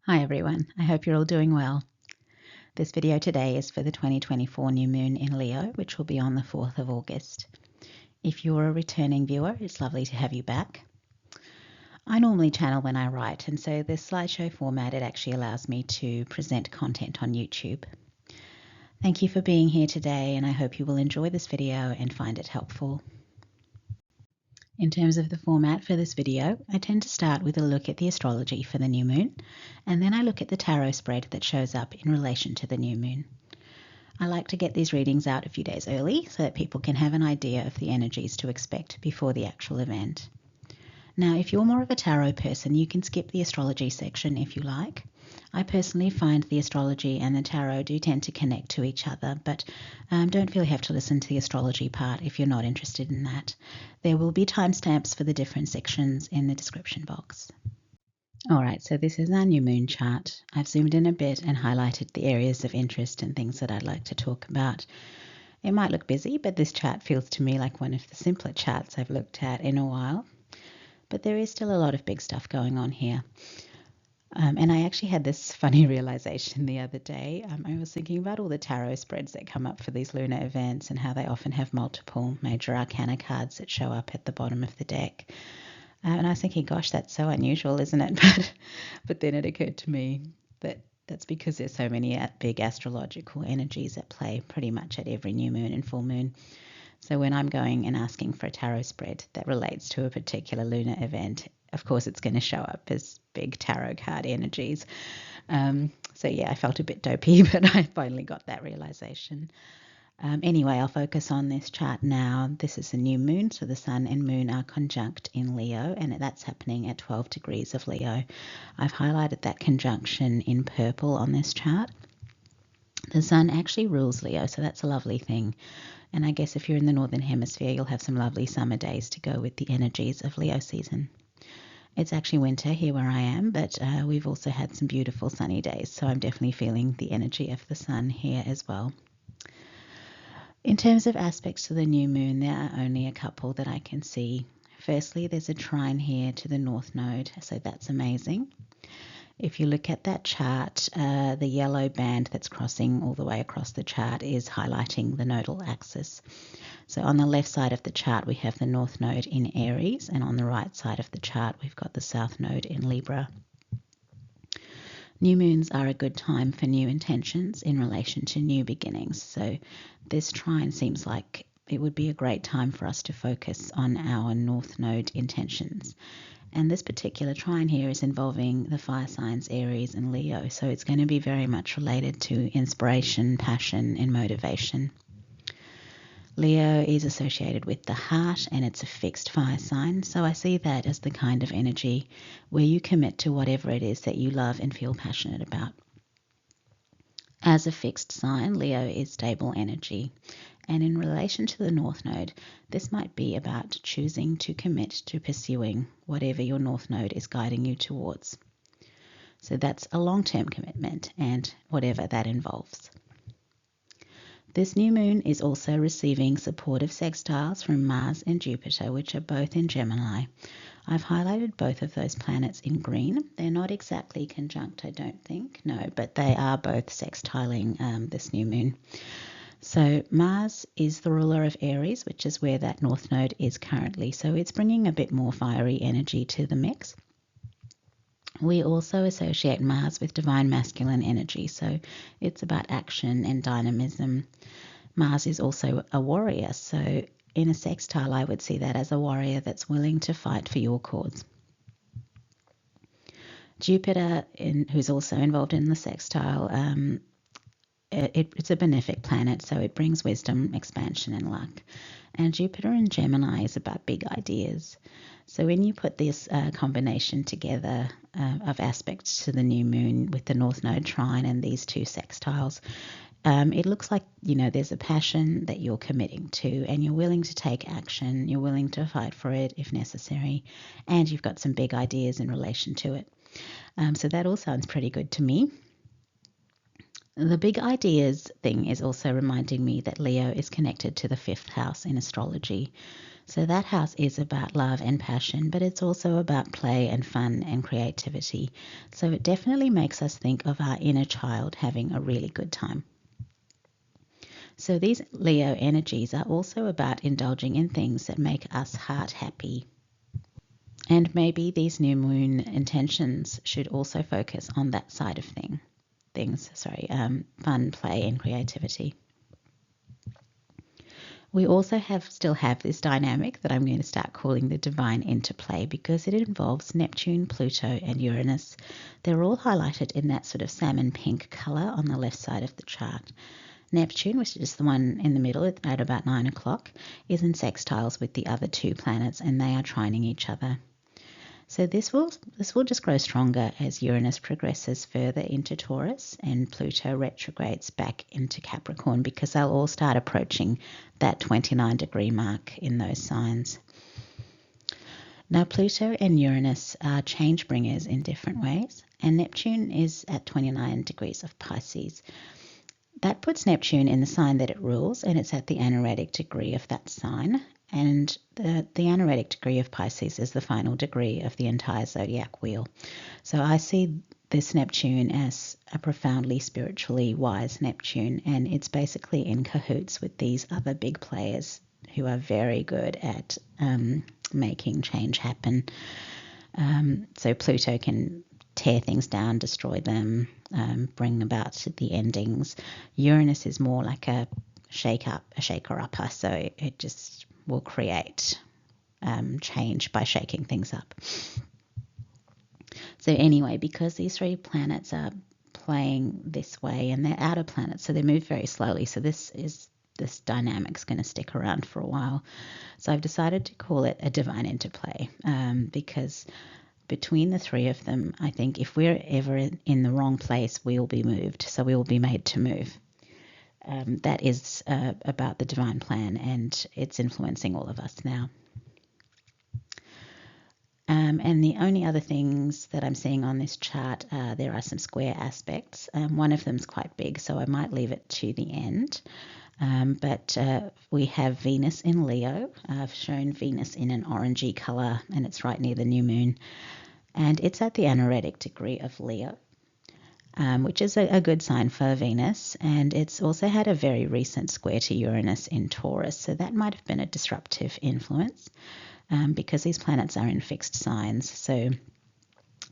Hi everyone, I hope you're all doing well. This video today is for the 2024 new moon in Leo, which will be on the 4th of August. If you're a returning viewer, it's lovely to have you back. I normally channel when I write, and so this slideshow format, it actually allows me to present content on YouTube. Thank you for being here today, and I hope you will enjoy this video and find it helpful. In terms of the format for this video, I tend to start with a look at the astrology for the new moon, and then I look at the tarot spread that shows up in relation to the new moon. I like to get these readings out a few days early so that people can have an idea of the energies to expect before the actual event. Now, if you're more of a tarot person, you can skip the astrology section if you like. I personally find the astrology and the tarot do tend to connect to each other, but don't feel you have to listen to the astrology part if you're not interested in that. There will be timestamps for the different sections in the description box. Alright, so this is our new moon chart. I've zoomed in a bit and highlighted the areas of interest and things that I'd like to talk about. It might look busy, but this chart feels to me like one of the simpler charts I've looked at in a while. But there is still a lot of big stuff going on here. And I actually had this funny realization the other day. I was thinking about all the tarot spreads that come up for these lunar events and how they often have multiple major arcana cards that show up at the bottom of the deck. And I was thinking, gosh, that's so unusual, isn't it? But then it occurred to me that that's because there's so many big astrological energies at play pretty much at every new moon and full moon. So when I'm going and asking for a tarot spread that relates to a particular lunar event, of course it's going to show up as big tarot card energies. So yeah, I felt a bit dopey, but I finally got that realization. Anyway, I'll focus on this chart now. This is the new moon, so the sun and moon are conjunct in Leo, and that's happening at 12 degrees of Leo. I've highlighted that conjunction in purple on this chart. The sun actually rules Leo, so that's a lovely thing. And I guess if you're in the Northern Hemisphere, you'll have some lovely summer days to go with the energies of Leo season. It's actually winter here where I am, but we've also had some beautiful sunny days, so I'm definitely feeling the energy of the sun here as well. In terms of aspects to the new moon, there are only a couple that I can see. Firstly, there's a trine here to the North Node, so that's amazing. If you look at that chart, the yellow band that's crossing all the way across the chart is highlighting the nodal axis. So on the left side of the chart, we have the North Node in Aries, and on the right side of the chart, we've got the South Node in Libra. New moons are a good time for new intentions in relation to new beginnings. So this trine seems like it would be a great time for us to focus on our North Node intentions. And this particular trine here is involving the fire signs Aries and Leo, so it's going to be very much related to inspiration, passion, and motivation. Leo is associated with the heart, and it's a fixed fire sign, so I see that as the kind of energy where you commit to whatever it is that you love and feel passionate about. As a fixed sign, Leo is stable energy. And in relation to the North Node, this might be about choosing to commit to pursuing whatever your North Node is guiding you towards. So that's a long-term commitment and whatever that involves. This new moon is also receiving supportive sextiles from Mars and Jupiter, which are both in Gemini. I've highlighted both of those planets in green. They're not exactly conjunct, I don't think, no, but they are both sextiling this new moon. So Mars is the ruler of Aries, which is where that North Node is currently. So it's bringing a bit more fiery energy to the mix. We also associate Mars with divine masculine energy, so it's about action and dynamism. Mars is also a warrior, so in a sextile I would see that as a warrior that's willing to fight for your cause. Jupiter, who's also involved in the sextile, it's a benefic planet, so it brings wisdom, expansion, and luck. And Jupiter in Gemini is about big ideas. So when you put this combination together of aspects to the new moon with the North Node trine and these two sextiles, it looks like, there's a passion that you're committing to and you're willing to take action, you're willing to fight for it if necessary, and you've got some big ideas in relation to it. So that all sounds pretty good to me. The big ideas thing is also reminding me that Leo is connected to the 5th house in astrology. So that house is about love and passion, but it's also about play and fun and creativity. So it definitely makes us think of our inner child having a really good time. So these Leo energies are also about indulging in things that make us heart happy. And maybe these new moon intentions should also focus on that side of fun, play, and creativity. We also still have this dynamic that I'm going to start calling the divine interplay, because it involves Neptune, Pluto, and Uranus. They're all highlighted in that sort of salmon pink colour on the left side of the chart. Neptune, which is the one in the middle at about 9 o'clock, is in sextiles with the other two planets, and they are trining each other. So this will just grow stronger as Uranus progresses further into Taurus and Pluto retrogrades back into Capricorn, because they'll all start approaching that 29-degree mark in those signs. Now, Pluto and Uranus are change bringers in different ways, and Neptune is at 29 degrees of Pisces. That puts Neptune in the sign that it rules, and it's at the anaretic degree of that sign. And the anaretic degree of Pisces is the final degree of the entire zodiac wheel. So I see this Neptune as a profoundly spiritually wise Neptune, and it's basically in cahoots with these other big players who are very good at making change happen. So Pluto can tear things down, destroy them, bring about the endings. Uranus is more like a shaker-upper, so it just will create change by shaking things up. So anyway, because these three planets are playing this way, and they're outer planets, so they move very slowly, so this dynamic's going to stick around for a while. So I've decided to call it a divine interplay, because between the three of them, I think if we're ever in the wrong place, we will be moved. So we will be made to move. That is about the divine plan, and it's influencing all of us now. And the only other things that I'm seeing on this chart, there are some square aspects. One of them's quite big, so I might leave it to the end. But we have Venus in Leo. I've shown Venus in an orangey colour, and it's right near the new moon. And it's at the anaretic degree of Leo, which is a good sign for Venus. And it's also had a very recent square to Uranus in Taurus, so that might have been a disruptive influence, because these planets are in fixed signs. So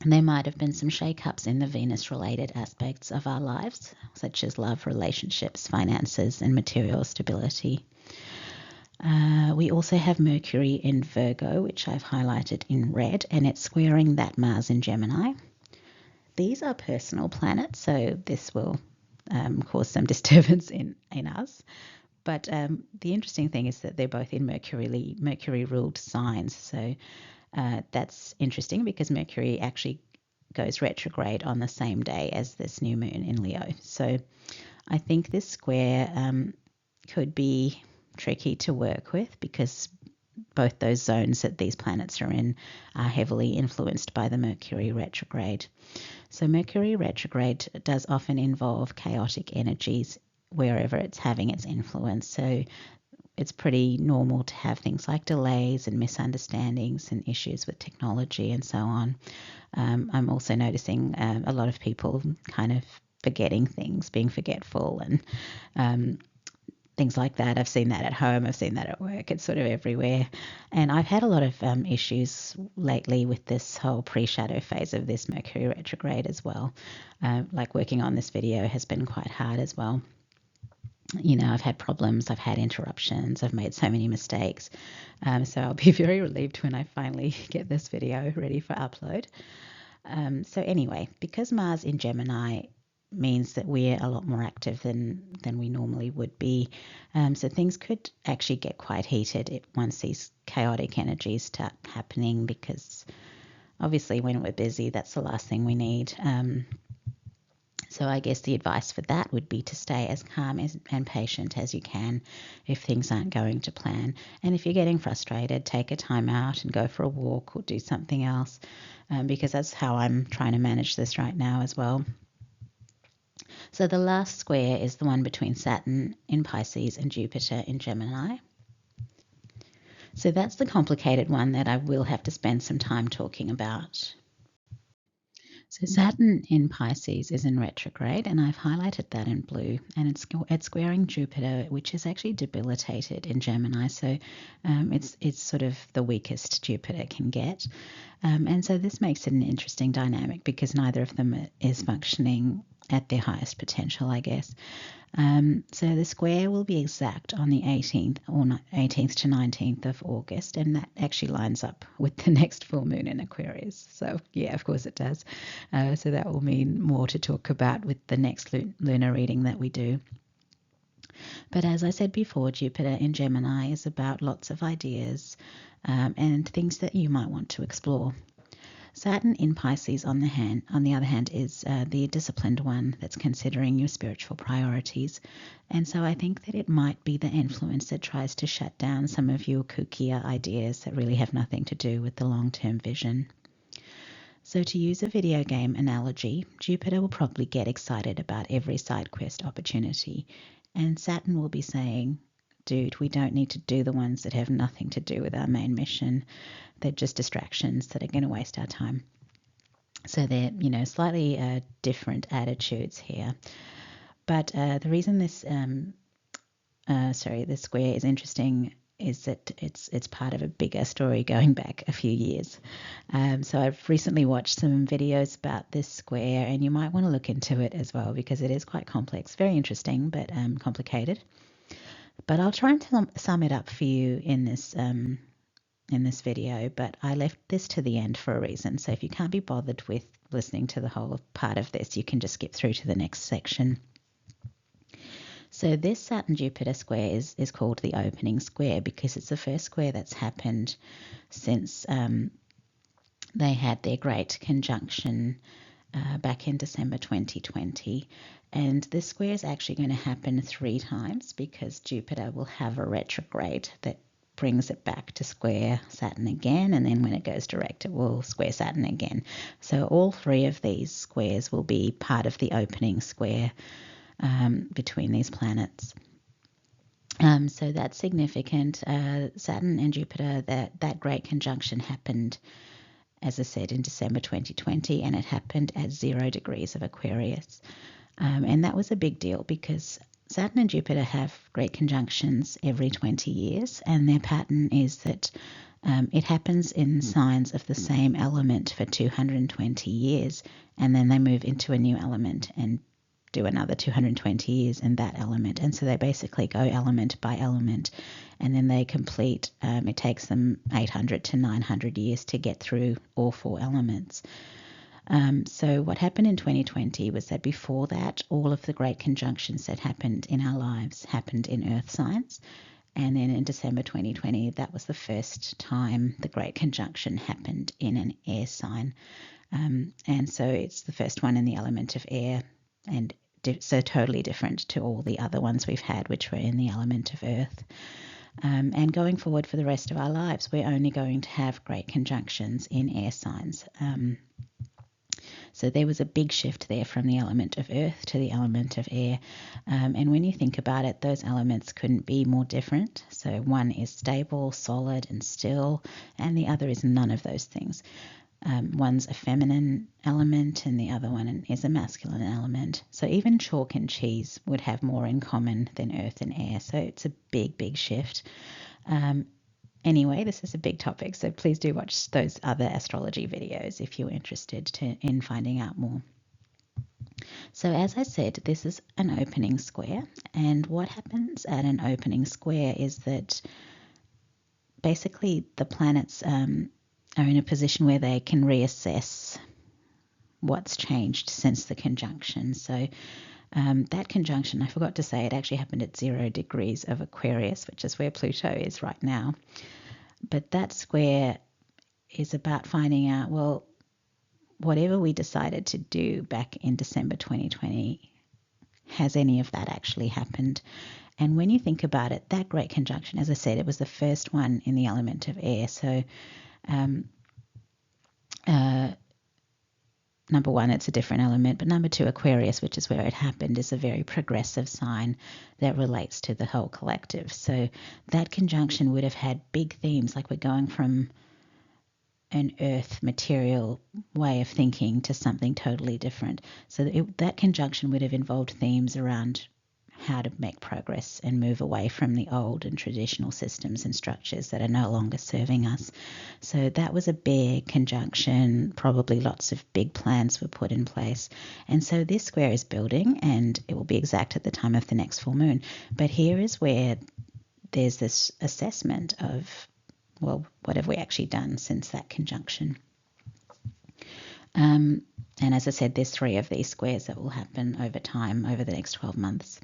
there might have been some shake-ups in the Venus-related aspects of our lives, such as love, relationships, finances, and material stability. We also have Mercury in Virgo, which I've highlighted in red, and it's squaring that Mars in Gemini. These are personal planets, so this will cause some disturbance in us. But the interesting thing is that they're both in Mercury-ruled signs. So that's interesting, because Mercury actually goes retrograde on the same day as this new moon in Leo. So I think this square could be tricky to work with, because both those zones that these planets are in are heavily influenced by the Mercury retrograde. So Mercury retrograde does often involve chaotic energies wherever it's having its influence. So it's pretty normal to have things like delays and misunderstandings and issues with technology and so on. I'm also noticing a lot of people kind of forgetting things, being forgetful, and things like that. I've seen that at home. I've seen that at work. It's sort of everywhere. And I've had a lot of issues lately with this whole pre-shadow phase of this Mercury retrograde as well. Like working on this video has been quite hard as well. You know, I've had problems, I've had interruptions, I've made so many mistakes. So I'll be very relieved when I finally get this video ready for upload. So anyway, because Mars in Gemini means that we're a lot more active than we normally would be. So things could actually get quite heated once these chaotic energies start happening, because obviously when we're busy, that's the last thing we need. So I guess the advice for that would be to stay as calm and patient as you can if things aren't going to plan. And if you're getting frustrated, take a time out and go for a walk or do something else, because that's how I'm trying to manage this right now as well. So the last square is the one between Saturn in Pisces and Jupiter in Gemini. So that's the complicated one that I will have to spend some time talking about. So Saturn in Pisces is in retrograde, and I've highlighted that in blue, and it's squaring Jupiter, which is actually debilitated in Gemini. So it's sort of the weakest Jupiter can get, and so this makes it an interesting dynamic because neither of them is functioning at their highest potential, I guess. So the square will be exact on the 18th or 18th to 19th of August, and that actually lines up with the next full moon in Aquarius. So yeah, of course it does. So that will mean more to talk about with the next lunar reading that we do. But as I said before, Jupiter in Gemini is about lots of ideas and things that you might want to explore. Saturn in Pisces, on the other hand, is the disciplined one that's considering your spiritual priorities. And so I think that it might be the influence that tries to shut down some of your kookier ideas that really have nothing to do with the long-term vision. So to use a video game analogy, Jupiter will probably get excited about every side quest opportunity. And Saturn will be saying, dude, we don't need to do the ones that have nothing to do with our main mission. They're just distractions that are going to waste our time. So they're, slightly different attitudes here. But the reason this square is interesting is that it's part of a bigger story going back a few years. So I've recently watched some videos about this square, and you might want to look into it as well because it is quite complex, very interesting, but complicated. But I'll try and sum it up for you in this video, but I left this to the end for a reason. So if you can't be bothered with listening to the whole part of this, you can just skip through to the next section. So this Saturn-Jupiter square is called the opening square because it's the first square that's happened since they had their great conjunction back in December 2020. And this square is actually going to happen 3 times because Jupiter will have a retrograde that brings it back to square Saturn again, and then when it goes direct, it will square Saturn again. So all 3 of these squares will be part of the opening square between these planets. So that's significant. Saturn and Jupiter, that great conjunction happened, as I said, in December 2020, and it happened at 0 degrees of Aquarius. And that was a big deal because Saturn and Jupiter have great conjunctions every 20 years, and their pattern is that it happens in signs of the same element for 220 years, and then they move into a new element and do another 220 years in that element. And so they basically go element by element, and then they complete, it takes them 800 to 900 years to get through all 4 elements. So what happened in 2020 was that before that, all of the great conjunctions that happened in our lives happened in earth signs. And then in December 2020, that was the first time the great conjunction happened in an air sign. And so it's the first one in the element of air, and so totally different to all the other ones we've had, which were in the element of earth. And going forward for the rest of our lives, we're only going to have great conjunctions in air signs. So there was a big shift there from the element of earth to the element of air. And when you think about it, those elements couldn't be more different. So one is stable, solid, and still, and the other is none of those things. One's a feminine element and the other one is a masculine element. So even chalk and cheese would have more in common than earth and air. So it's a big, big shift. Anyway, this is a big topic, so please do watch those other astrology videos if you're interested in finding out more. So as I said, this is an opening square, and what happens at an opening square is that basically the planets are in a position where they can reassess what's changed since the conjunction. So that conjunction, I forgot to say, it actually happened at 0 degrees of Aquarius, which is where Pluto is right now. But that square is about finding out, well, whatever we decided to do back in December 2020, has any of that actually happened? And when you think about it, that great conjunction, as I said, it was the first one in the element of air. So number one, it's a different element, but number two, Aquarius, which is where it happened, is a very progressive sign that relates to the whole collective. So that conjunction would have had big themes, like we're going from an earth material way of thinking to something totally different. So that conjunction would have involved themes around how to make progress and move away from the old and traditional systems and structures that are no longer serving us. So that was a big conjunction. Probably lots of big plans were put in place. And so this square is building, and it will be exact at the time of the next full moon. But here is where there's this assessment of, well, what have we actually done since that conjunction? And as I said, there's 3 of these squares that will happen over time, over the next 12 months.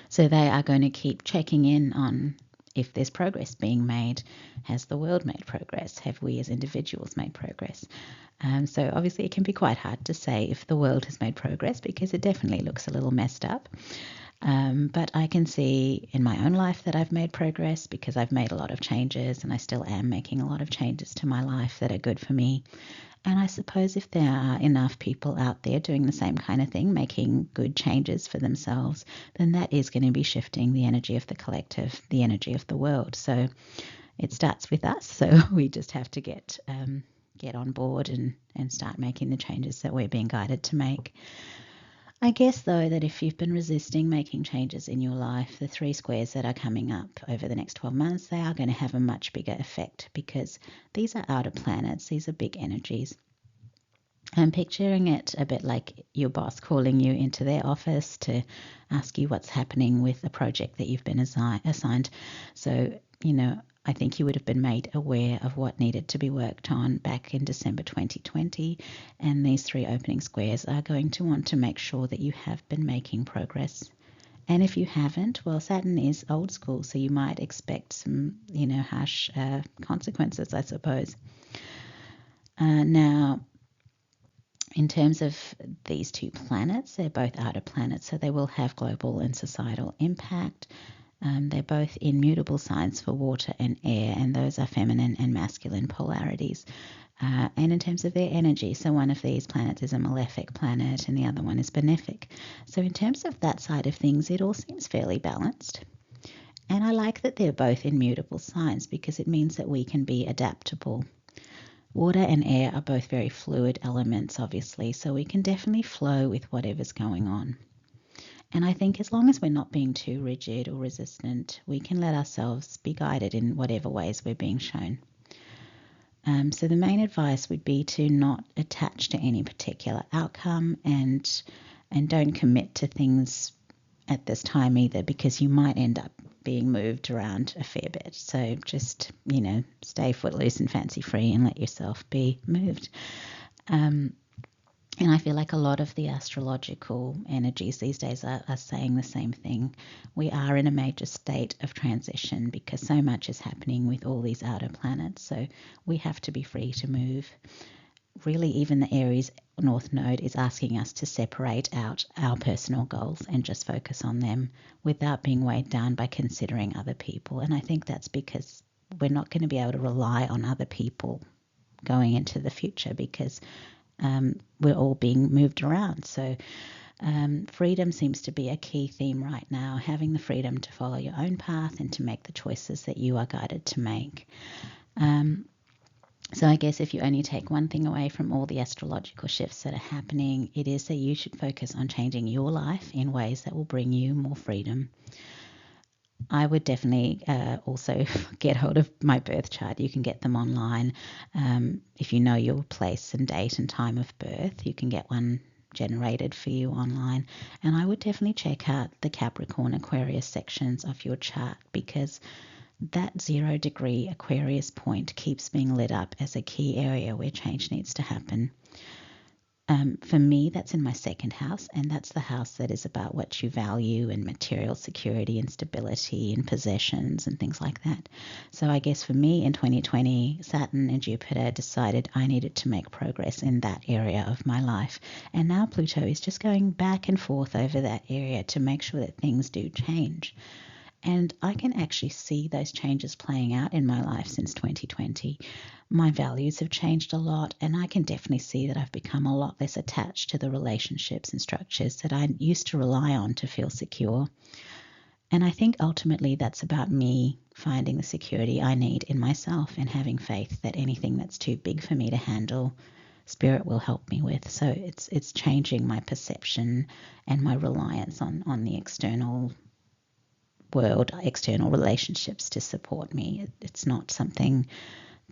So they are going to keep checking in on if there's progress being made. Has the world made progress? Have we as individuals made progress? So obviously it can be quite hard to say if the world has made progress, because it definitely looks a little messed up. But I can see in my own life that I've made progress, because I've made a lot of changes, and I still am making a lot of changes to my life that are good for me. And I suppose if there are enough people out there doing the same kind of thing, making good changes for themselves, then that is going to be shifting the energy of the collective, the energy of the world. So it starts with us. So we just have to get on board and start making the changes that we're being guided to make. I guess, though, that if you've been resisting making changes in your life, the 3 squares that are coming up over the next 12 months, they are going to have a much bigger effect, because these are outer planets. These are big energies. I'm picturing it a bit like your boss calling you into their office to ask you what's happening with a project that you've been assigned. So, I think you would have been made aware of what needed to be worked on back in December 2020. And these 3 opening squares are going to want to make sure that you have been making progress. And if you haven't, well, Saturn is old school, so you might expect some, harsh consequences, I suppose. Now, in terms of these 2 planets, they're both outer planets, so they will have global and societal impact. They're both immutable signs for water and air, and those are feminine and masculine polarities. And in terms of their energy, so one of these planets is a malefic planet and the other one is benefic. So in terms of that side of things, it all seems fairly balanced. And I like that they're both immutable signs, because it means that we can be adaptable. Water and air are both very fluid elements, obviously, so we can definitely flow with whatever's going on. And I think as long as we're not being too rigid or resistant, we can let ourselves be guided in whatever ways we're being shown. So the main advice would be to not attach to any particular outcome, and don't commit to things at this time either, because you might end up being moved around a fair bit. So just, stay footloose and fancy free and let yourself be moved. And I feel like a lot of the astrological energies these days are saying the same thing. We are in a major state of transition, because so much is happening with all these outer planets. So we have to be free to move. Really, even the Aries North Node is asking us to separate out our personal goals and just focus on them without being weighed down by considering other people. And I think that's because we're not going to be able to rely on other people going into the future, because we're all being moved around. So freedom seems to be a key theme right now, having the freedom to follow your own path and to make the choices that you are guided to make. So I guess if you only take one thing away from all the astrological shifts that are happening, it is that you should focus on changing your life in ways that will bring you more freedom. I would definitely also get hold of my birth chart. You can get them online. If you know your place and date and time of birth, you can get one generated for you online. And I would definitely check out the Capricorn Aquarius sections of your chart, because that 0 degree Aquarius point keeps being lit up as a key area where change needs to happen. For me, that's in my 2nd house, and that's the house that is about what you value and material security and stability and possessions and things like that. So I guess for me in 2020, Saturn and Jupiter decided I needed to make progress in that area of my life. And now Pluto is just going back and forth over that area to make sure that things do change. And I can actually see those changes playing out in my life since 2020. My values have changed a lot, and I can definitely see that I've become a lot less attached to the relationships and structures that I used to rely on to feel secure. And I think ultimately that's about me finding the security I need in myself and having faith that anything that's too big for me to handle, Spirit will help me with. So it's changing my perception and my reliance on the external world, external relationships to support me. It's not something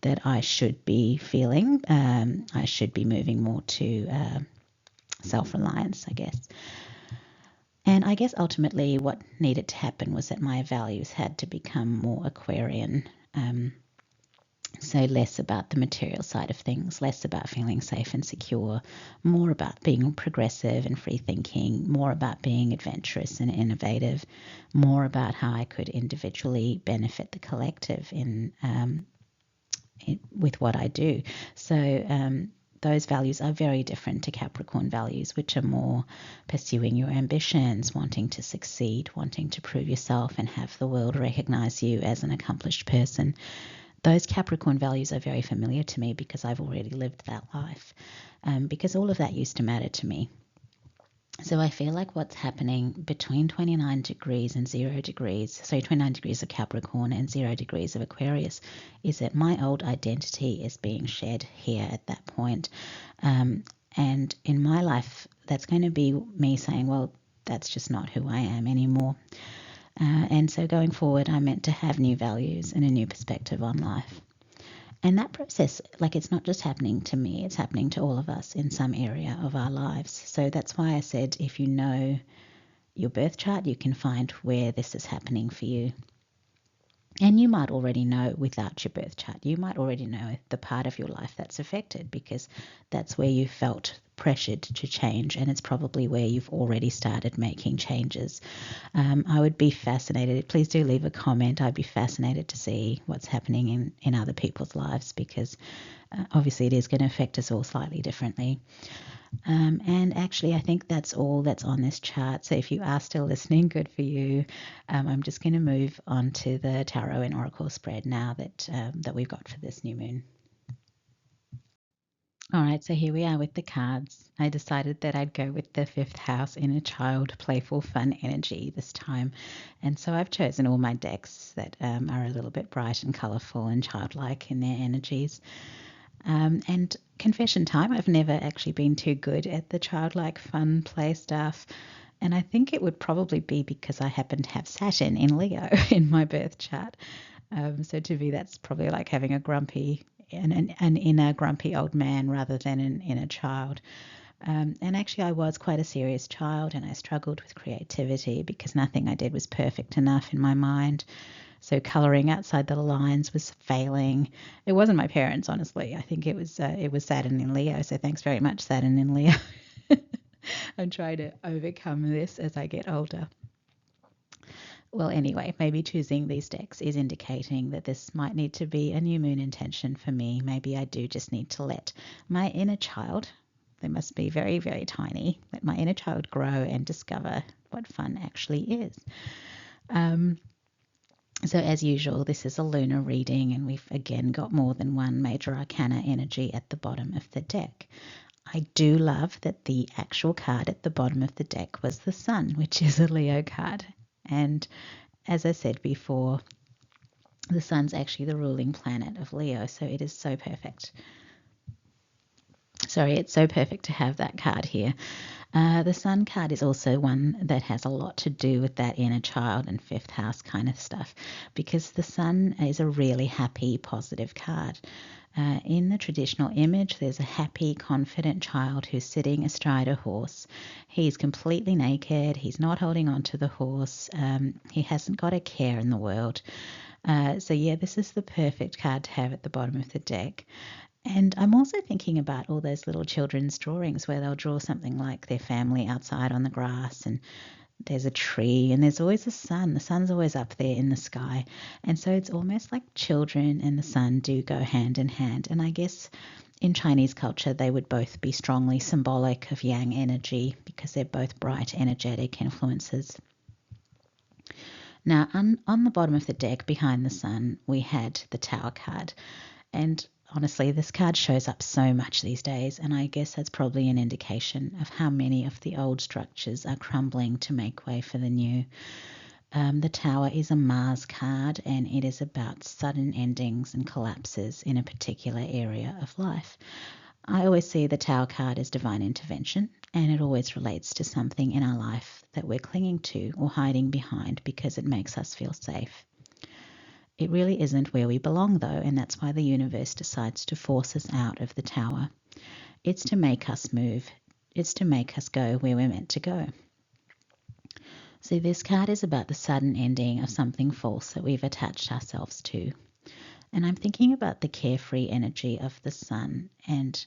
that I should be feeling. I should be moving more to self-reliance, I guess. And I guess ultimately what needed to happen was that my values had to become more Aquarian. So less about the material side of things, less about feeling safe and secure, more about being progressive and free thinking, more about being adventurous and innovative, more about how I could individually benefit the collective with what I do. So those values are very different to Capricorn values, which are more pursuing your ambitions, wanting to succeed, wanting to prove yourself and have the world recognize you as an accomplished person. Those Capricorn values are very familiar to me because I've already lived that life, because all of that used to matter to me. So I feel like what's happening between 29 degrees and 0 degrees, so 29 degrees of Capricorn and 0 degrees of Aquarius, is that my old identity is being shed here at that point. And in my life, that's going to be me saying, well, that's just not who I am anymore. And so going forward, I'm meant to have new values and a new perspective on life. And that process, like, it's not just happening to me, it's happening to all of us in some area of our lives. So that's why I said, if you know your birth chart, you can find where this is happening for you. And you might already know without your birth chart. You might already know the part of your life that's affected because that's where you felt pressured to change, and it's probably where you've already started making changes. I would be fascinated. Please do leave a comment. I'd be fascinated to see what's happening in other people's lives because obviously it is going to affect us all slightly differently. And actually, I think that's all that's on this chart. So if you are still listening, good for you. I'm just going to move on to the tarot and oracle spread now that we've got for this new moon. All right, so here we are with the cards. I decided that I'd go with the fifth house, inner child, playful, fun energy this time. And so I've chosen all my decks that are a little bit bright and colourful and childlike in their energies. And confession time, I've never actually been too good at the childlike fun play stuff. And I think it would probably be because I happen to have Saturn in Leo in my birth chart. So to me, that's probably like having an inner grumpy old man rather than an inner child. And actually, I was quite a serious child and I struggled with creativity because nothing I did was perfect enough in my mind. So colouring outside the lines was failing. It wasn't my parents, honestly. I think it was Saturn in Leo. So thanks very much, Saturn in Leo. I'm trying to overcome this as I get older. Well, anyway, maybe choosing these decks is indicating that this might need to be a new moon intention for me. Maybe I do just need to let my inner child, they must be very, very tiny, let my inner child grow and discover what fun actually is. So as usual, this is a lunar reading and we've again got more than one major arcana energy at the bottom of the deck. I do love that the actual card at the bottom of the deck was the Sun, which is a Leo card. And as I said before, the Sun's actually the ruling planet of Leo, so it is so perfect. Sorry, it's so perfect to have that card here. The Sun card is also one that has a lot to do with that inner child and fifth house kind of stuff because the Sun is a really happy, positive card. In the traditional image, there's a happy, confident child who's sitting astride a horse. He's completely naked. He's not holding on to the horse. He hasn't got a care in the world. So yeah, this is the perfect card to have at the bottom of the deck. And I'm also thinking about all those little children's drawings where they'll draw something like their family outside on the grass and there's a tree and there's always a sun. The sun's always up there in the sky. And so it's almost like children and the sun do go hand in hand. And I guess in Chinese culture, they would both be strongly symbolic of yang energy because they're both bright, energetic influences. Now, on the bottom of the deck behind the sun, we had the Tower card. And honestly, this card shows up so much these days, and I guess that's probably an indication of how many of the old structures are crumbling to make way for the new. The Tower is a Mars card, and it is about sudden endings and collapses in a particular area of life. I always see the Tower card as divine intervention, and it always relates to something in our life that we're clinging to or hiding behind because it makes us feel safe. It really isn't where we belong, though, and that's why the universe decides to force us out of the Tower. It's to make us move. It's to make us go where we're meant to go. So this card is about the sudden ending of something false that we've attached ourselves to. And I'm thinking about the carefree energy of the sun and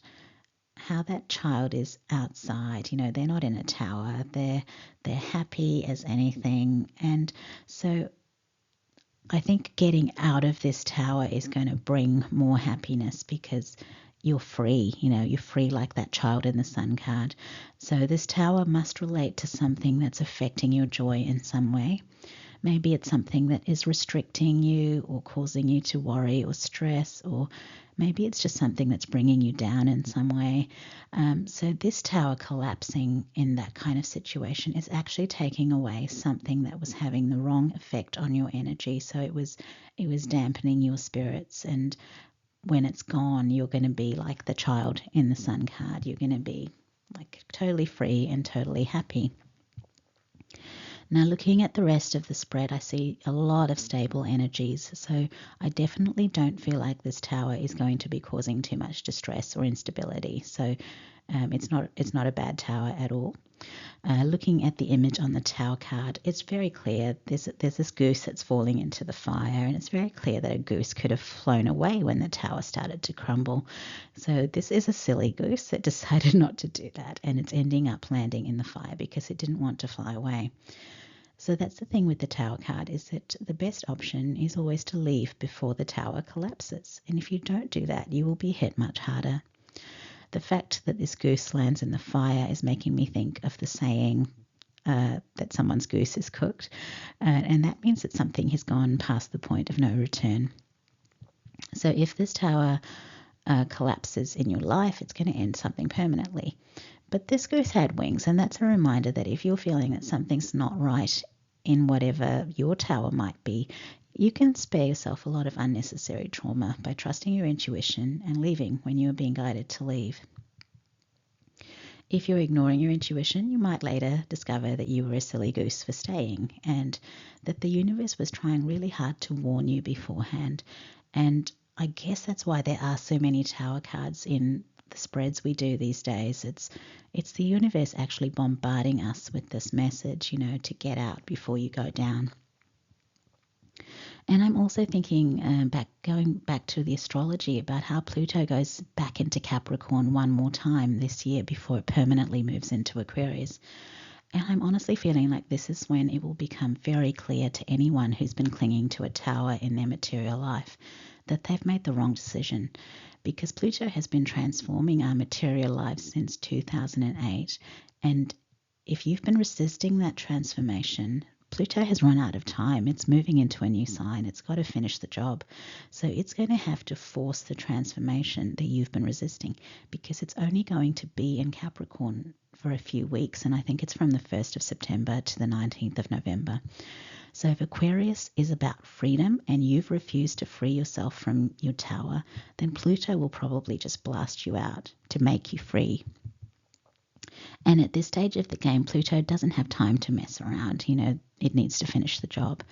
how that child is outside. You know, they're not in a tower. They're happy as anything. And so I think getting out of this tower is going to bring more happiness because you're free, you're free like that child in the sun card. So this tower must relate to something that's affecting your joy in some way. Maybe it's something that is restricting you or causing you to worry or stress, or maybe it's just something that's bringing you down in some way. So this tower collapsing in that kind of situation is actually taking away something that was having the wrong effect on your energy. So it was dampening your spirits, and when it's gone, you're going to be like the child in the sun card. You're going to be like totally free and totally happy. Now, looking at the rest of the spread, I see a lot of stable energies. So I definitely don't feel like this tower is going to be causing too much distress or instability. So it's not a bad tower at all. Looking at the image on the Tower card, it's very clear there's this goose that's falling into the fire, and it's very clear that a goose could have flown away when the tower started to crumble. So this is a silly goose that decided not to do that, and it's ending up landing in the fire because it didn't want to fly away. So that's the thing with the Tower card, is that the best option is always to leave before the tower collapses. And if you don't do that, you will be hit much harder. The fact that this goose lands in the fire is making me think of the saying that someone's goose is cooked. And that means that something has gone past the point of no return. So if this tower collapses in your life, it's going to end something permanently. But this goose had wings, and that's a reminder that if you're feeling that something's not right in whatever your tower might be, you can spare yourself a lot of unnecessary trauma by trusting your intuition and leaving when you are being guided to leave. If you're ignoring your intuition, you might later discover that you were a silly goose for staying, and that the universe was trying really hard to warn you beforehand. And I guess that's why there are so many tower cards in the spreads we do these days. It's the universe actually bombarding us with this message, to get out before you go down. And I'm also thinking, going back to the astrology, about how Pluto goes back into Capricorn one more time this year before it permanently moves into Aquarius. And I'm honestly feeling like this is when it will become very clear to anyone who's been clinging to a tower in their material life that they've made the wrong decision, because Pluto has been transforming our material lives since 2008. And if you've been resisting that transformation, Pluto has run out of time. It's moving into a new sign. It's got to finish the job. So it's going to have to force the transformation that you've been resisting, because it's only going to be in Capricorn for a few weeks. And I think it's from the 1st of September to the 19th of November. So if Aquarius is about freedom and you've refused to free yourself from your tower, then Pluto will probably just blast you out to make you free. And at this stage of the game, Pluto doesn't have time to mess around. It needs to finish the job.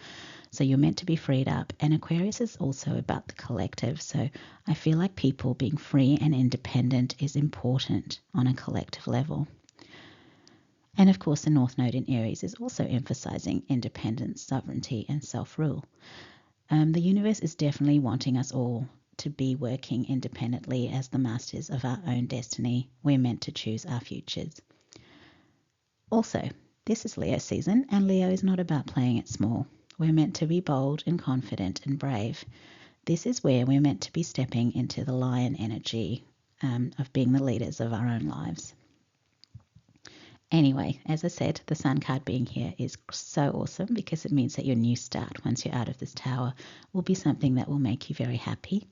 So you're meant to be freed up. And Aquarius is also about the collective. So I feel like people being free and independent is important on a collective level. And of course, the North Node in Aries is also emphasizing independence, sovereignty, and self-rule. The universe is definitely wanting us all to be working independently as the masters of our own destiny. We're meant to choose our futures. Also, this is Leo season, and Leo is not about playing it small. We're meant to be bold and confident and brave. This is where we're meant to be stepping into the lion energy of being the leaders of our own lives. Anyway, as I said, the Sun card being here is so awesome because it means that your new start, once you're out of this tower, will be something that will make you very happy.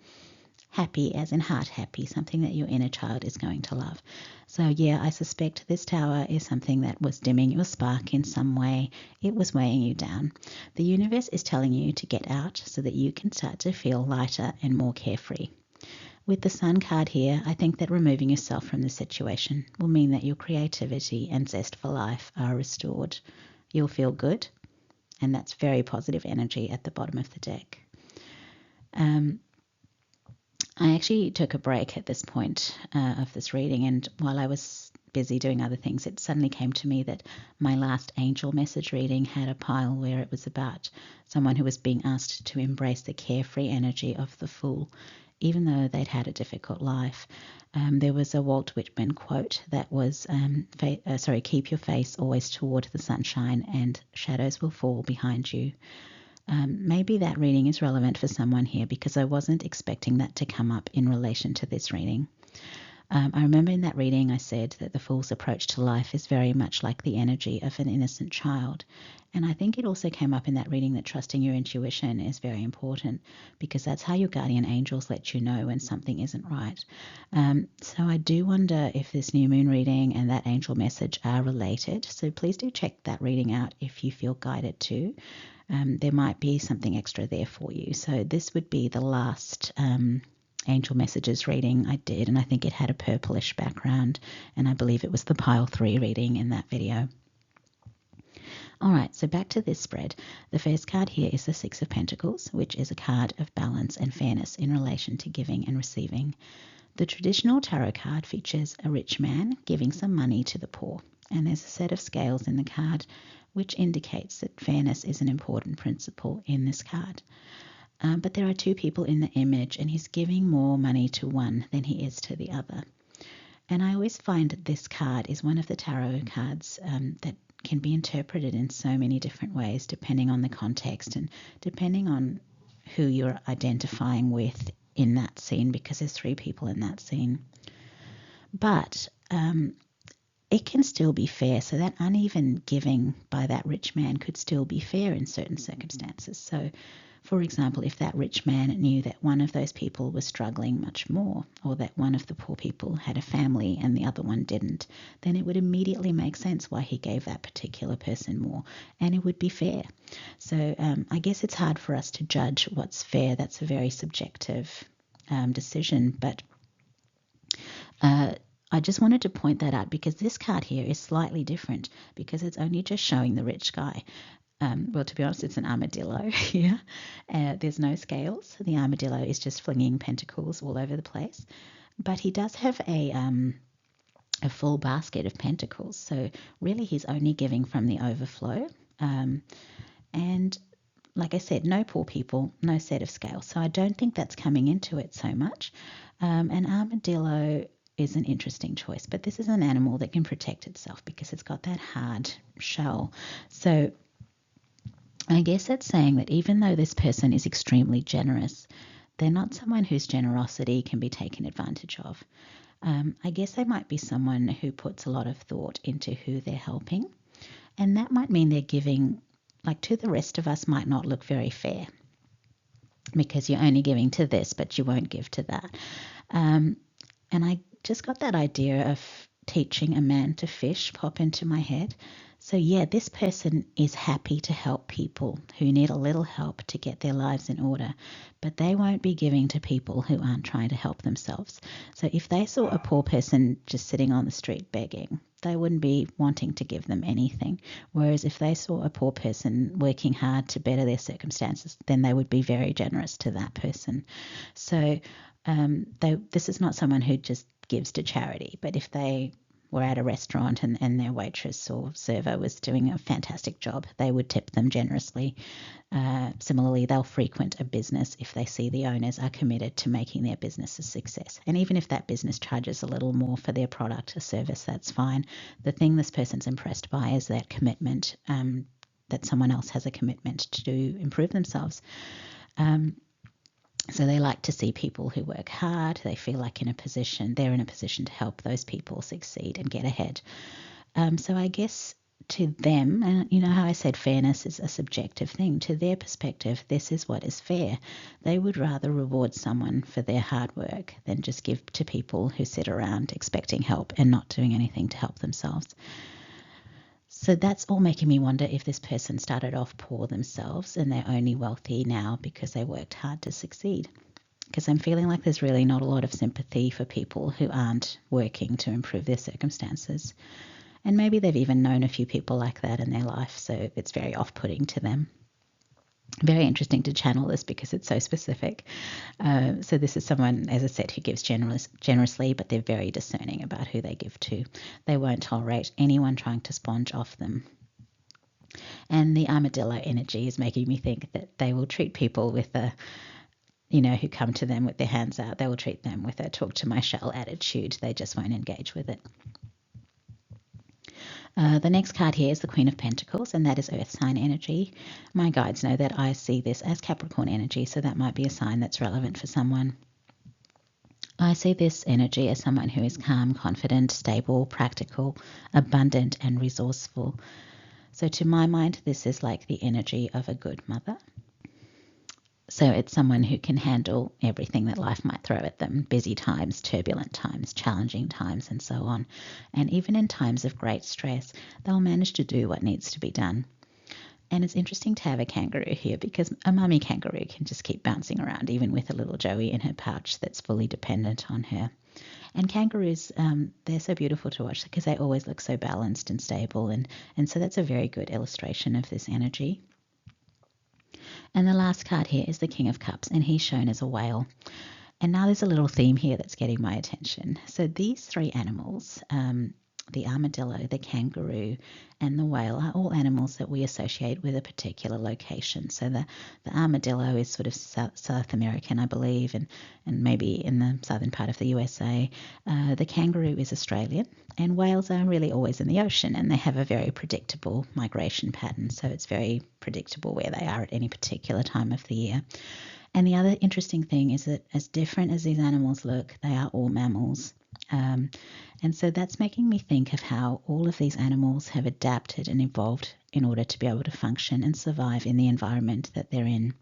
Happy as in heart happy, something that your inner child is going to love. So yeah, I suspect this tower is something that was dimming your spark in some way. It was weighing you down. The universe is telling you to get out so that you can start to feel lighter and more carefree. With the Sun card here, I think that removing yourself from the situation will mean that your creativity and zest for life are restored. You'll feel good, and that's very positive energy at the bottom of the deck. I actually took a break at this point of this reading, and while I was busy doing other things, it suddenly came to me that my last angel message reading had a pile where it was about someone who was being asked to embrace the carefree energy of the Fool, even though they'd had a difficult life. There was a Walt Whitman quote that was, keep your face always toward the sunshine and shadows will fall behind you. Maybe that reading is relevant for someone here because I wasn't expecting that to come up in relation to this reading. I remember in that reading I said that the Fool's approach to life is very much like the energy of an innocent child. And I think it also came up in that reading that trusting your intuition is very important because that's how your guardian angels let you know when something isn't right. So I do wonder if this new moon reading and that angel message are related. So please do check that reading out if you feel guided to. There might be something extra there for you. So this would be the last angel messages reading I did, and I think it had a purplish background, and I believe it was the pile 3 reading in that video. All right, so back to this spread. The first card here is the Six of Pentacles, which is a card of balance and fairness in relation to giving and receiving. The traditional tarot card features a rich man giving some money to the poor, and there's a set of scales in the card which indicates that fairness is an important principle in this card. But there are 2 people in the image, and he's giving more money to one than he is to the other. And I always find that this card is one of the tarot cards that can be interpreted in so many different ways, depending on the context and depending on who you're identifying with in that scene, because there's 3 people in that scene. But it can still be fair. So that uneven giving by that rich man could still be fair in certain circumstances. So, for example, if that rich man knew that one of those people was struggling much more, or that one of the poor people had a family and the other one didn't, then it would immediately make sense why he gave that particular person more, and it would be fair. So I guess it's hard for us to judge what's fair. That's a very subjective decision, but I just wanted to point that out because this card here is slightly different because it's only just showing the rich guy. Well, to be honest, it's an armadillo here. There's no scales. The armadillo is just flinging pentacles all over the place. But he does have a full basket of pentacles. So really he's only giving from the overflow. And like I said, no poor people, no set of scales. So I don't think that's coming into it so much. An armadillo is an interesting choice, but this is an animal that can protect itself because it's got that hard shell. So I guess it's saying that even though this person is extremely generous, they're not someone whose generosity can be taken advantage of. I guess they might be someone who puts a lot of thought into who they're helping, and that might mean they're giving, like to the rest of us, might not look very fair because you're only giving to this, but you won't give to that. And I just got that idea of teaching a man to fish pop into my head. So yeah, this person is happy to help people who need a little help to get their lives in order, but they won't be giving to people who aren't trying to help themselves. So if they saw a poor person just sitting on the street begging, they wouldn't be wanting to give them anything. Whereas if they saw a poor person working hard to better their circumstances, then they would be very generous to that person. So this is not someone who just gives to charity, but if they were at a restaurant and their waitress or server was doing a fantastic job, they would tip them generously. Similarly, they'll frequent a business if they see the owners are committed to making their business a success. And even if that business charges a little more for their product or service, that's fine. The thing this person's impressed by is that commitment, that someone else has a commitment to improve themselves. So they like to see people who work hard. They feel like they're in a position to help those people succeed and get ahead. So I guess to them, and you know how I said fairness is a subjective thing, to their perspective, this is what is fair. They would rather reward someone for their hard work than just give to people who sit around expecting help and not doing anything to help themselves. So that's all making me wonder if this person started off poor themselves and they're only wealthy now because they worked hard to succeed. Because I'm feeling like there's really not a lot of sympathy for people who aren't working to improve their circumstances. And maybe they've even known a few people like that in their life, so it's very off-putting to them. Very interesting to channel this because it's so specific. So this is someone, as I said, who gives generously, but they're very discerning about who they give to. They won't tolerate anyone trying to sponge off them. And the armadillo energy is making me think that they will treat people with a, who come to them with their hands out, they will treat them with a talk to my shell attitude. They just won't engage with it. The next card here is the Queen of Pentacles, and that is Earth sign energy. My guides know that I see this as Capricorn energy, so that might be a sign that's relevant for someone. I see this energy as someone who is calm, confident, stable, practical, abundant, and resourceful. So to my mind, this is like the energy of a good mother. So it's someone who can handle everything that life might throw at them, busy times, turbulent times, challenging times, and so on. And even in times of great stress, they'll manage to do what needs to be done. And it's interesting to have a kangaroo here because a mummy kangaroo can just keep bouncing around, even with a little Joey in her pouch that's fully dependent on her. And kangaroos, they're so beautiful to watch because they always look so balanced and stable. And so that's a very good illustration of this energy. And the last card here is the King of Cups, and he's shown as a whale. And now there's a little theme here that's getting my attention. So these three animals, the armadillo, the kangaroo, and the whale, are all animals that we associate with a particular location. So the armadillo is sort of South American, I believe, and maybe in the southern part of the USA. The kangaroo is Australian, and whales are really always in the ocean, and they have a very predictable migration pattern. So it's very predictable where they are at any particular time of the year. And the other interesting thing is that as different as these animals look, they are all mammals. And so that's making me think of how all of these animals have adapted and evolved in order to be able to function and survive in the environment that they're in.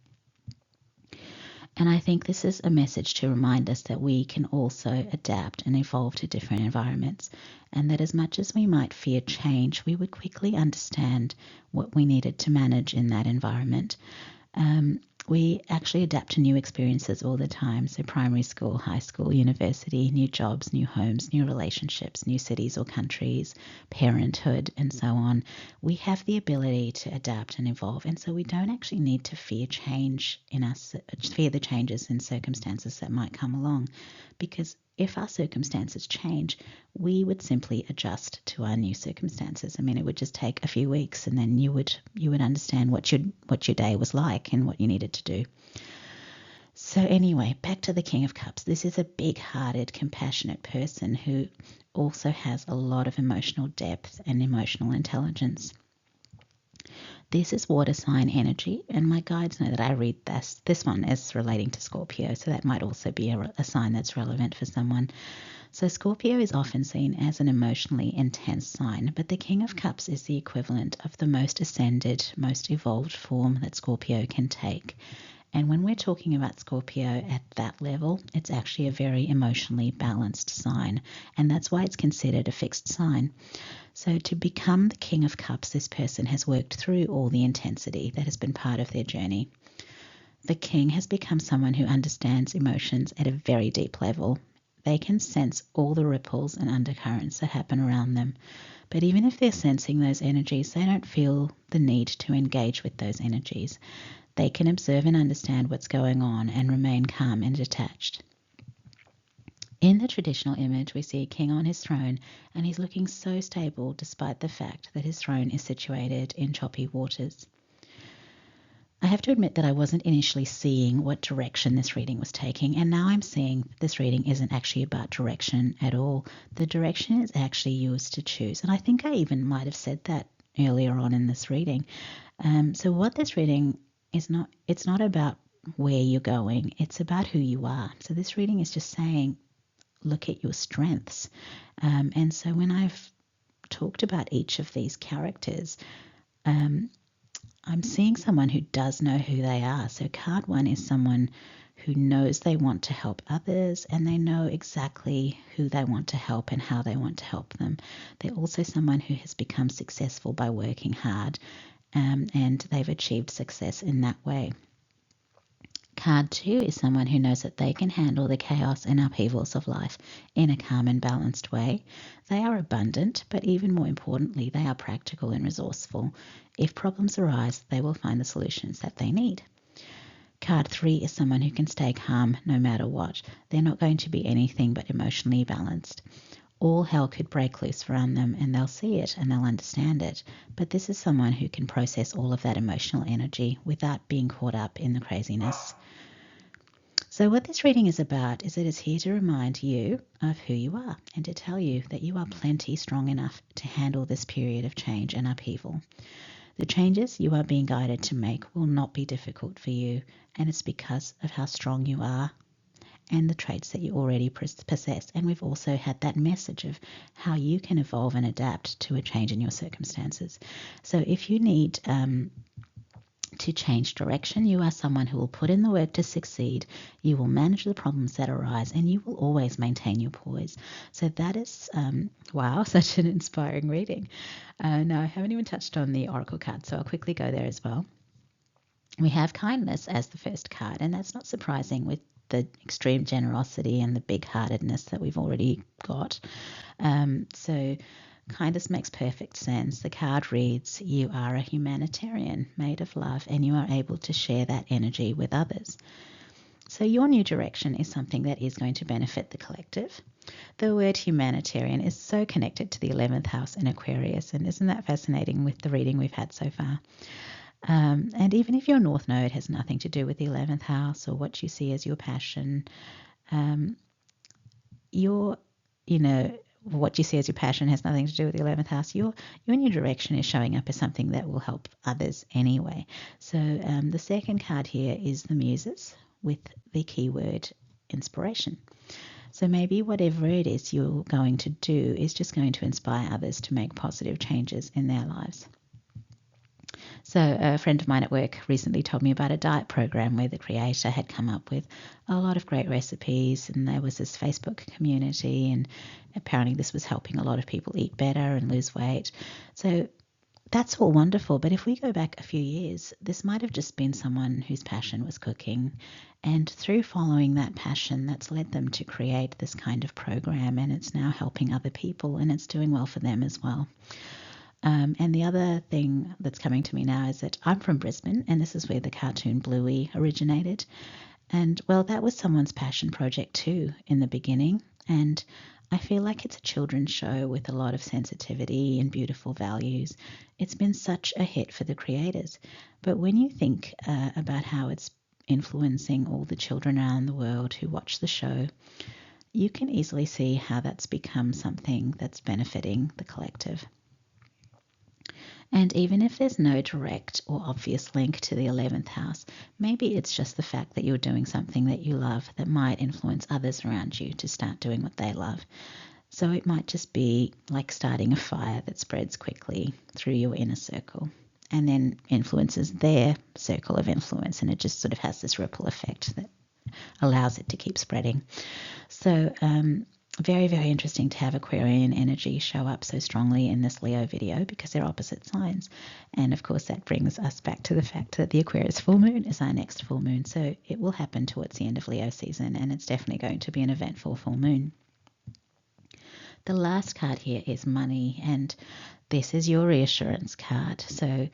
And I think this is a message to remind us that we can also adapt and evolve to different environments, and that as much as we might fear change, we would quickly understand what we needed to manage in that environment. We actually adapt to new experiences all the time. So primary school, high school, university, new jobs, new homes, new relationships, new cities or countries, parenthood, and so on. We have the ability to adapt and evolve. And so we don't actually need to fear change in us, fear the changes in circumstances that might come along. Because if our circumstances change, we would simply adjust to our new circumstances. I mean, it would just take a few weeks, and then you would understand what your day was like and what you needed to do. So anyway, back to the King of Cups. This is a big-hearted, compassionate person who also has a lot of emotional depth and emotional intelligence. This is water sign energy, and my guides know that I read this one as relating to Scorpio, so that might also be a sign that's relevant for someone. So Scorpio is often seen as an emotionally intense sign, but the King of Cups is the equivalent of the most ascended, most evolved form that Scorpio can take. And when we're talking about Scorpio at that level, it's actually a very emotionally balanced sign, and that's why it's considered a fixed sign. So to become the King of Cups, this person has worked through all the intensity that has been part of their journey. The King has become someone who understands emotions at a very deep level. They can sense all the ripples and undercurrents that happen around them. But even if they're sensing those energies, they don't feel the need to engage with those energies. They can observe and understand what's going on and remain calm and detached. In the traditional image, we see a king on his throne, and he's looking so stable despite the fact that his throne is situated in choppy waters. I have to admit that I wasn't initially seeing what direction this reading was taking, and now I'm seeing that this reading isn't actually about direction at all. The direction is actually yours to choose, and I think I even might have said that earlier on in this reading. So what this reading is not, it's not about where you're going, it's about who you are. So this reading is just saying, look at your strengths. And so when I've talked about each of these characters, I'm seeing someone who does know who they are. So card 1 is someone who knows they want to help others and they know exactly who they want to help and how they want to help them. They're also someone who has become successful by working hard, and they've achieved success in that way. Card 2 is someone who knows that they can handle the chaos and upheavals of life in a calm and balanced way. They are abundant, but even more importantly, they are practical and resourceful. If problems arise, they will find the solutions that they need. Card 3 is someone who can stay calm no matter what. They're not going to be anything but emotionally balanced. All hell could break loose around them and they'll see it and they'll understand it. But this is someone who can process all of that emotional energy without being caught up in the craziness. So what this reading is about is it is here to remind you of who you are and to tell you that you are plenty strong enough to handle this period of change and upheaval. The changes you are being guided to make will not be difficult for you, and it's because of how strong you are and the traits that you already possess. And we've also had that message of how you can evolve and adapt to a change in your circumstances. So if you need to change direction, you are someone who will put in the work to succeed. You will manage the problems that arise and you will always maintain your poise. So that is, wow, such an inspiring reading. Now, I haven't even touched on the Oracle card, so I'll quickly go there as well. We have kindness as the first card, and that's not surprising with the extreme generosity and the big-heartedness that we've already got. So kindness makes perfect sense. The card reads, you are a humanitarian made of love and you are able to share that energy with others. So your new direction is something that is going to benefit the collective. The word humanitarian is so connected to the 11th house in Aquarius, and isn't that fascinating with the reading we've had so far? And even if your North Node has nothing to do with the 11th house or what you see as your passion, what you see as your passion has nothing to do with the 11th house. Your new direction is showing up as something that will help others anyway. So the second card here is the Muses with the keyword inspiration. So maybe whatever it is you're going to do is just going to inspire others to make positive changes in their lives. So a friend of mine at work recently told me about a diet program where the creator had come up with a lot of great recipes, and there was this Facebook community, and apparently this was helping a lot of people eat better and lose weight. So that's all wonderful, but if we go back a few years, this might have just been someone whose passion was cooking, and through following that passion, that's led them to create this kind of program, and it's now helping other people, and it's doing well for them as well. And the other thing that's coming to me now is that I'm from Brisbane, and this is where the cartoon Bluey originated. And, well, that was someone's passion project too in the beginning. And I feel like it's a children's show with a lot of sensitivity and beautiful values. It's been such a hit for the creators. But when you think about how it's influencing all the children around the world who watch the show, you can easily see how that's become something that's benefiting the collective. And even if there's no direct or obvious link to the 11th house, maybe it's just the fact that you're doing something that you love that might influence others around you to start doing what they love. So it might just be like starting a fire that spreads quickly through your inner circle and then influences their circle of influence, and it just sort of has this ripple effect that allows it to keep spreading. So very, very interesting to have Aquarian energy show up so strongly in this Leo video because they're opposite signs. And of course that brings us back to the fact that the Aquarius full moon is our next full moon. So it will happen towards the end of Leo season, and it's definitely going to be an eventful full moon. The last card here is money, and this is your reassurance card. So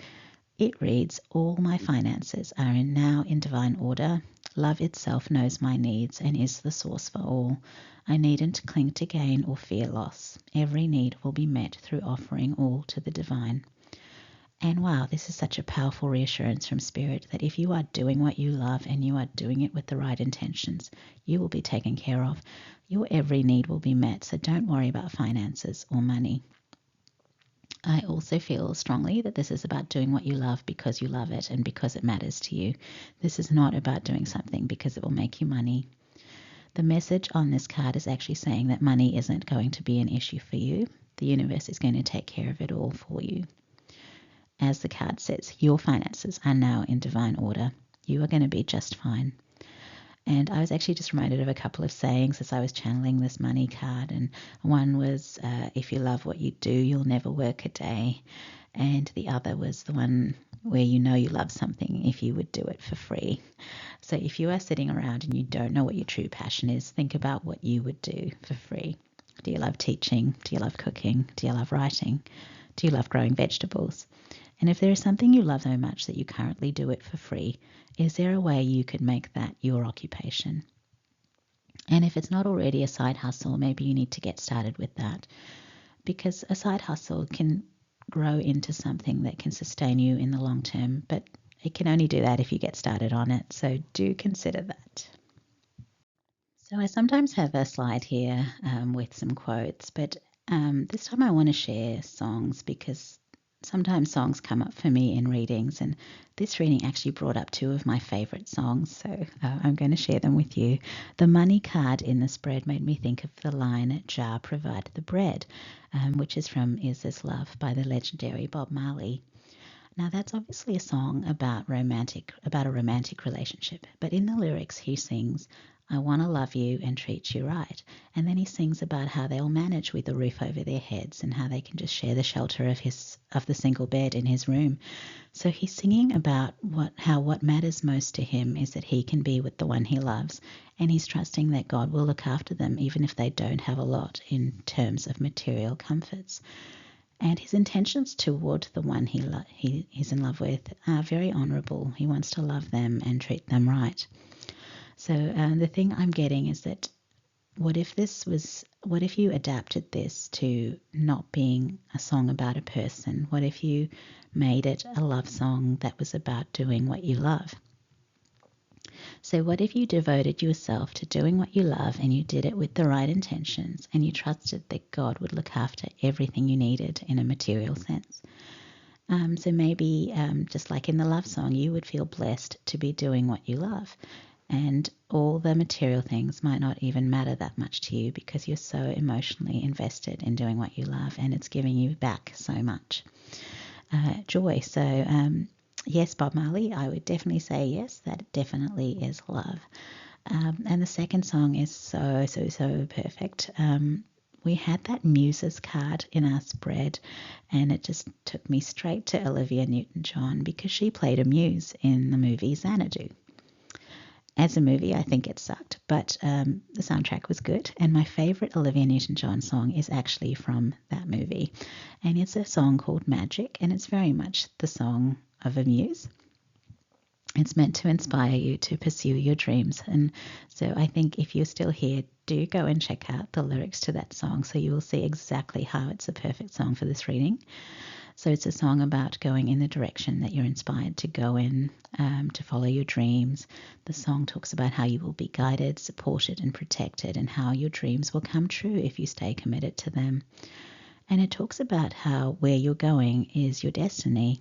it reads, all my finances are now in divine order. Love itself knows my needs and is the source for all. I needn't cling to gain or fear loss. Every need will be met through offering all to the divine. And wow, this is such a powerful reassurance from Spirit that if you are doing what you love and you are doing it with the right intentions, you will be taken care of. Your every need will be met, so don't worry about finances or money. I also feel strongly that this is about doing what you love because you love it and because it matters to you. This is not about doing something because it will make you money. The message on this card is actually saying that money isn't going to be an issue for you. The universe is going to take care of it all for you. As the card says, your finances are now in divine order. You are going to be just fine. And I was actually just reminded of a couple of sayings as I was channeling this money card. And one was, if you love what you do, you'll never work a day. And the other was the one where you know you love something if you would do it for free. So if you are sitting around and you don't know what your true passion is, think about what you would do for free. Do you love teaching? Do you love cooking? Do you love writing? Do you love growing vegetables? And if there is something you love so much that you currently do it for free, is there a way you could make that your occupation? And if it's not already a side hustle, maybe you need to get started with that, because a side hustle can grow into something that can sustain you in the long term, but it can only do that if you get started on it. So do consider that. So I sometimes have a slide here with some quotes, but this time I want to share songs because sometimes songs come up for me in readings, and this reading actually brought up two of my favorite songs, so I'm going to share them with you. The money card in the spread made me think of the line, "Jar provide the bread," which is from Is This Love by the legendary Bob Marley. Now that's obviously a song about a romantic relationship, but in the lyrics he sings, "I want to love you and treat you right." And then he sings about how they'll manage with a roof over their heads and how they can just share the shelter of the single bed in his room. So he's singing about what matters most to him is that he can be with the one he loves, and he's trusting that God will look after them even if they don't have a lot in terms of material comforts. And his intentions toward the one he's in love with are very honourable. He wants to love them and treat them right. So the thing I'm getting is that what if you adapted this to not being a song about a person? What if you made it a love song that was about doing what you love? So what if you devoted yourself to doing what you love and you did it with the right intentions and you trusted that God would look after everything you needed in a material sense? So maybe just like in the love song, you would feel blessed to be doing what you love. And all the material things might not even matter that much to you because you're so emotionally invested in doing what you love and it's giving you back so much. Joy. So yes, Bob Marley, I would definitely say yes, that definitely is love. And the second song is so perfect. We had that Muses card in our spread, and it just took me straight to Olivia Newton-John because she played a muse in the movie Xanadu. As a movie, I think it sucked, but the soundtrack was good. And my favourite Olivia Newton-John song is actually from that movie. And it's a song called Magic, and it's very much the song of a muse. It's meant to inspire you to pursue your dreams. And so I think if you're still here, do go and check out the lyrics to that song so you will see exactly how it's a perfect song for this reading. So it's a song about going in the direction that you're inspired to go in, to follow your dreams. The song talks about how you will be guided, supported and protected, and how your dreams will come true if you stay committed to them. And it talks about how where you're going is your destiny.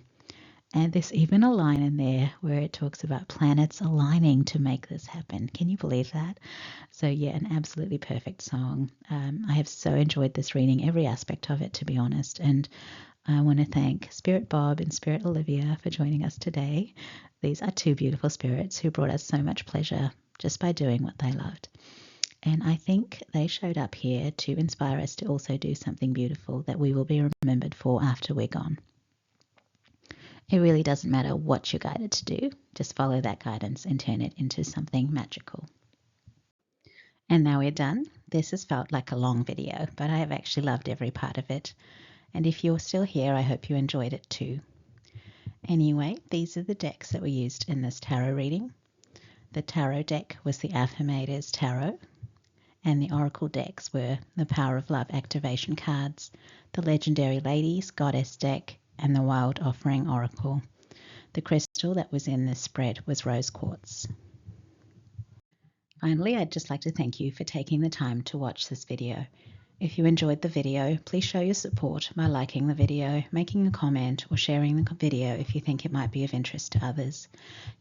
And there's even a line in there where it talks about planets aligning to make this happen. Can you believe that? So yeah, an absolutely perfect song. I have so enjoyed this reading, every aspect of it, to be honest. And I want to thank Spirit Bob and Spirit Olivia for joining us today. These are two beautiful spirits who brought us so much pleasure just by doing what they loved. And I think they showed up here to inspire us to also do something beautiful that we will be remembered for after we're gone. It really doesn't matter what you're guided to do, just follow that guidance and turn it into something magical. And now we're done. This has felt like a long video, but I have actually loved every part of it. And if you're still here, I hope you enjoyed it too. Anyway, these are the decks that were used in this tarot reading. The tarot deck was the Affirmators Tarot, and the oracle decks were the Power of Love activation cards, the Legendary Ladies Goddess deck, and the Wild Offering Oracle. The crystal that was in this spread was rose quartz. Finally, I'd just like to thank you for taking the time to watch this video. If you enjoyed the video, please show your support by liking the video, making a comment, or sharing the video if you think it might be of interest to others.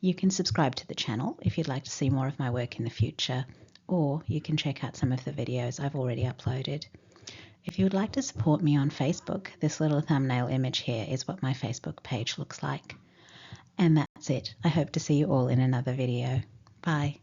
You can subscribe to the channel if you'd like to see more of my work in the future, or you can check out some of the videos I've already uploaded. If you would like to support me on Facebook, this little thumbnail image here is what my Facebook page looks like. And that's it. I hope to see you all in another video. Bye.